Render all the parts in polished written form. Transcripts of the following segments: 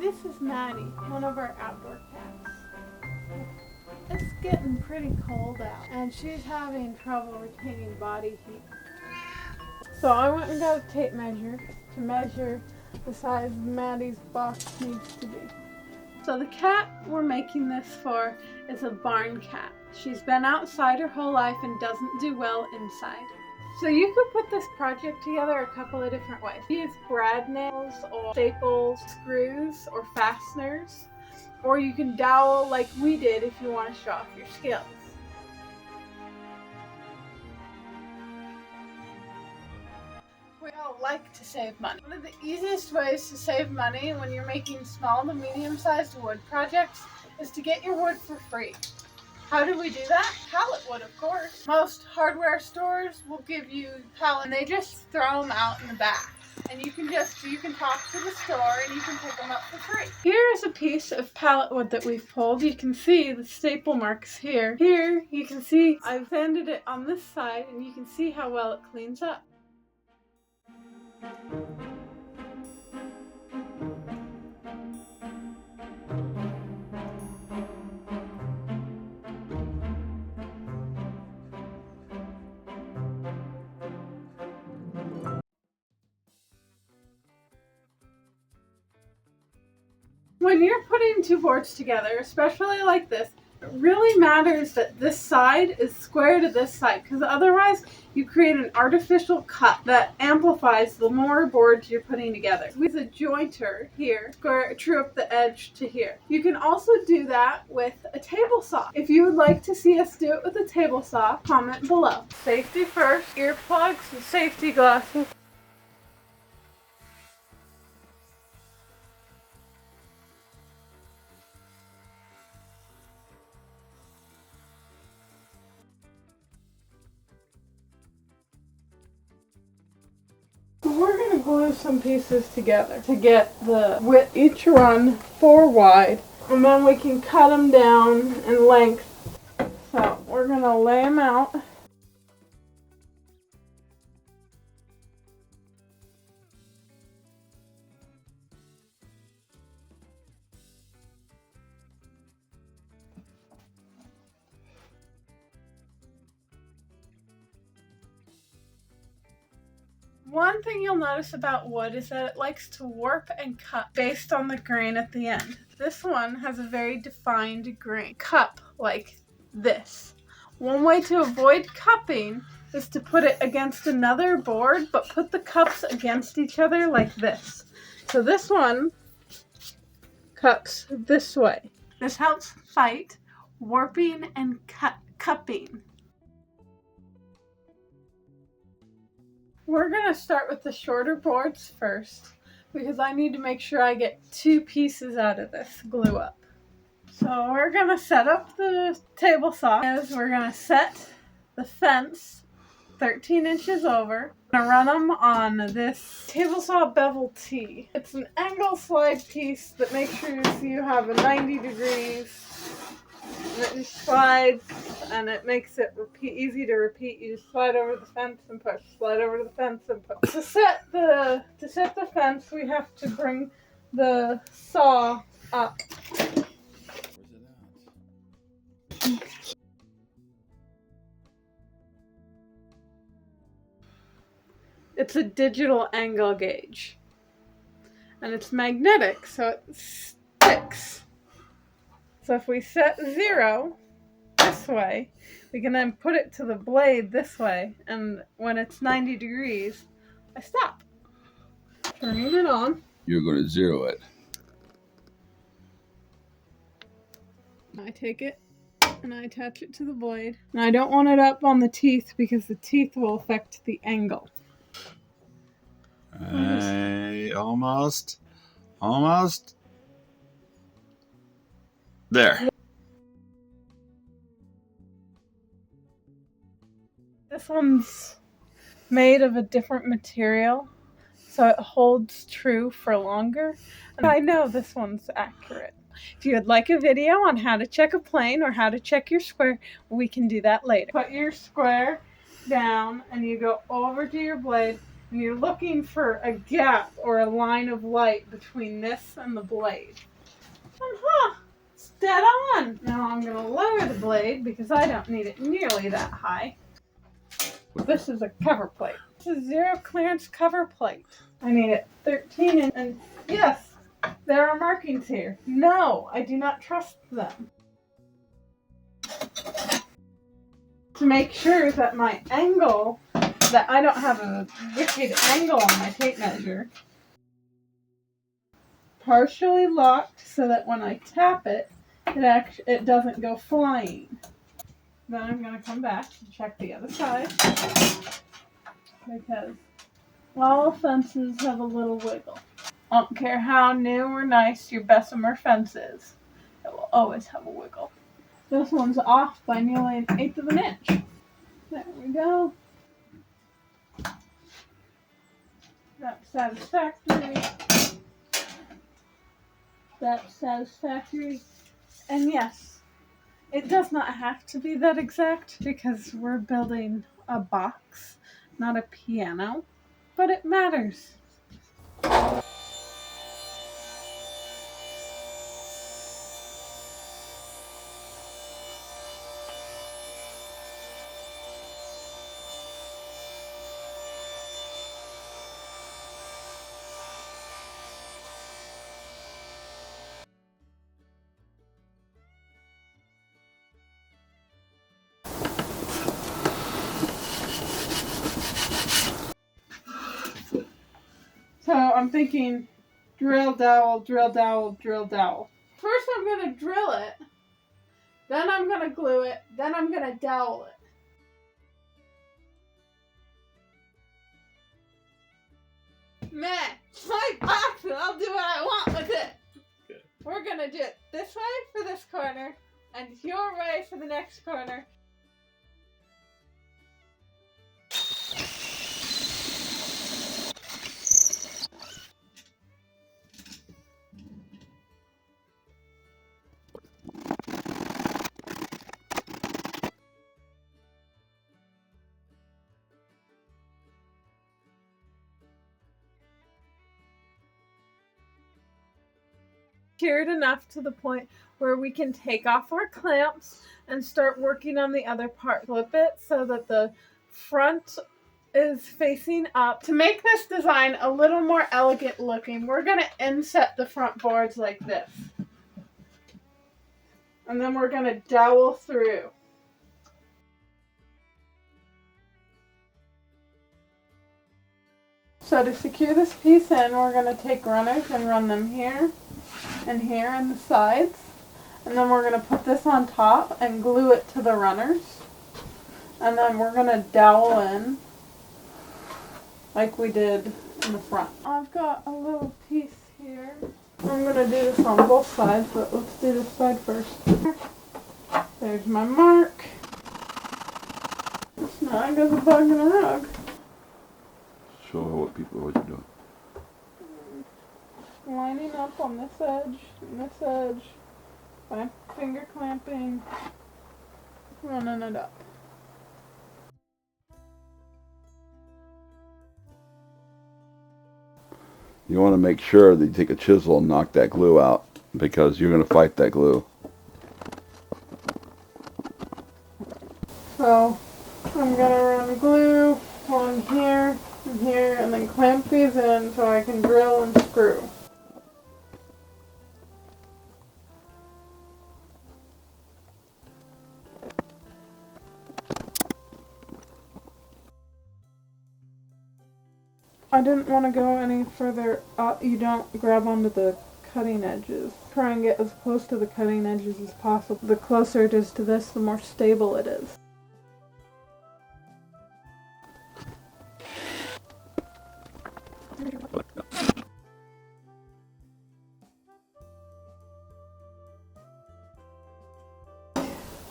This is Maddie, one of our outdoor cats. It's getting pretty cold out and she's having trouble retaining body heat. So I went and got a tape measure to measure the size Maddie's box needs to be. So the cat we're making this for is a barn cat. She's been outside her whole life and doesn't do well inside. So you could put this project together a couple of different ways. Use brad nails or staples, screws or fasteners, or you can dowel like we did if you want to show off your skills. We all like to save money. One of the easiest ways to save money when you're making small to medium-sized wood projects is to get your wood for free. How do we do that? Pallet wood, of course. Most hardware stores will give you pallets and they just throw them out in the back. And you can talk to the store and you can pick them up for free. Here is a piece of pallet wood that we've pulled. You can see the staple marks here. Here you can see I've sanded it on this side and you can see how well it cleans up. When you're putting two boards together, especially like this, it really matters that this side is square to this side, because otherwise you create an artificial cut that amplifies the more boards you're putting together. With a jointer here, true up the edge to here. You can also do that with a table saw. If you would like to see us do it with a table saw, comment below. Safety first, earplugs and safety glasses. We're going to glue some pieces together to get the width each run 4 wide, and then we can cut them down in length. So we're going to lay them out. One thing you'll notice about wood is that it likes to warp and cut based on the grain at the end. This one has a very defined grain. Cup like this. One way to avoid cupping is to put it against another board, but put the cups against each other like this. So this one cups this way. This helps fight warping and cupping. We're going to start with the shorter boards first because I need to make sure I get 2 pieces out of this glue up. So we're going to set up the table saw. We're going to set the fence 13 inches over. I'm going to run them on this table saw bevel T. It's an angle slide piece that makes sure you have a 90 degrees. And it just slides, and it makes it easy to repeat. You just slide over the fence and push, slide over the fence and push. To set the fence, we have to bring the saw up. Where's it at? It's a digital angle gauge, and it's magnetic, so it sticks. So if we set 0 this way, we can then put it to the blade this way, and when it's 90 degrees, I stop. Turning it on. You're going to 0 it. I take it and I attach it to the blade. And I don't want it up on the teeth because the teeth will affect the angle. Almost. There. This one's made of a different material, so it holds true for longer. And I know this one's accurate. If you would like a video on how to check a plane or how to check your square, we can do that later. Put your square down and you go over to your blade And you're looking for a gap or a line of light between this and the blade. And it's dead on. Now I'm going to lower the blade because I don't need it nearly that high. This is a cover plate. This is zero clearance cover plate. I need it 13 inch. And yes, there are markings here. No, I do not trust them. To make sure that my angle, that I don't have a wicked angle on my tape measure, partially locked so that when I tap it, it doesn't go flying. Then I'm going to come back and check the other side because all fences have a little wiggle. I don't care how new or nice your Bessemer fence is, it will always have a wiggle. This one's off by nearly 1/8 of an inch. There we go. That's satisfactory. That's satisfactory. And yes, it does not have to be that exact because we're building a box, not a piano, but it matters. So I'm thinking drill, dowel, drill, dowel, drill, dowel. First I'm going to drill it, then I'm going to glue it, then I'm going to dowel it. Meh, it's my box and I'll do what I want with it. Okay. We're going to do it this way for this corner and your way for the next corner. Secured enough to the point where we can take off our clamps and start working on the other part. Flip it so that the front is facing up. To make this design a little more elegant looking, we're going to inset the front boards like this. And then we're going to dowel through. So to secure this piece in, we're going to take runners and run them here and here on the sides. And then we're going to put this on top and glue it to the runners. And then we're going to dowel in like we did in the front. I've got a little piece here. I'm going to do this on both sides, but let's do this side first. There's my mark. Snug as a bug in a rug. Show what you're doing. Lining up on this edge and this edge by finger clamping, running it up. You want to make sure that you take a chisel and knock that glue out because you're going to fight that glue. So I'm going to run glue on here and here and then clamp these in so I can drill and screw. I didn't want to go any further up. You don't grab onto the cutting edges. Try and get as close to the cutting edges as possible. The closer it is to this, the more stable it is.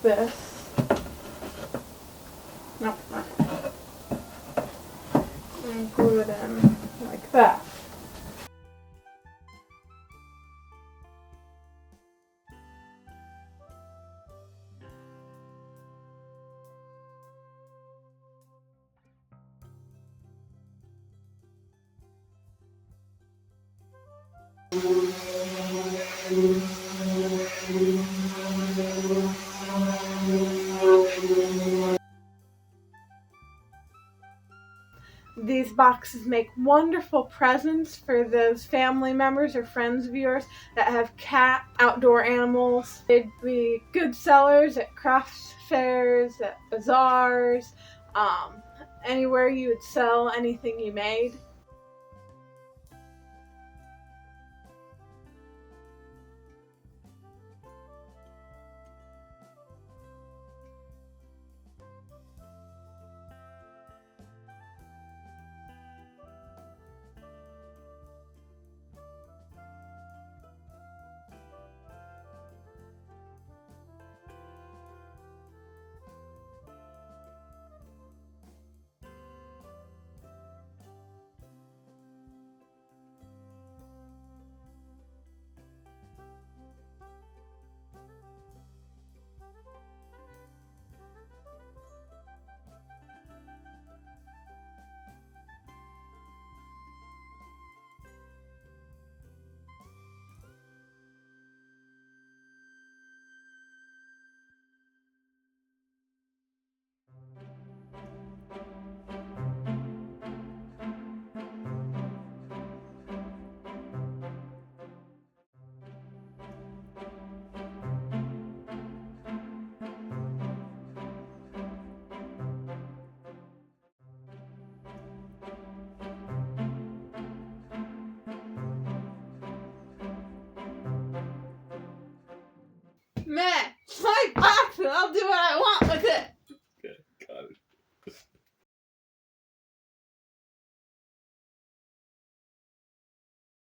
This. Nope. And glue it in like that. These boxes make wonderful presents for those family members or friends of yours that have cat outdoor animals. They'd be good sellers at craft fairs, at bazaars, anywhere you would sell anything you made. Meh.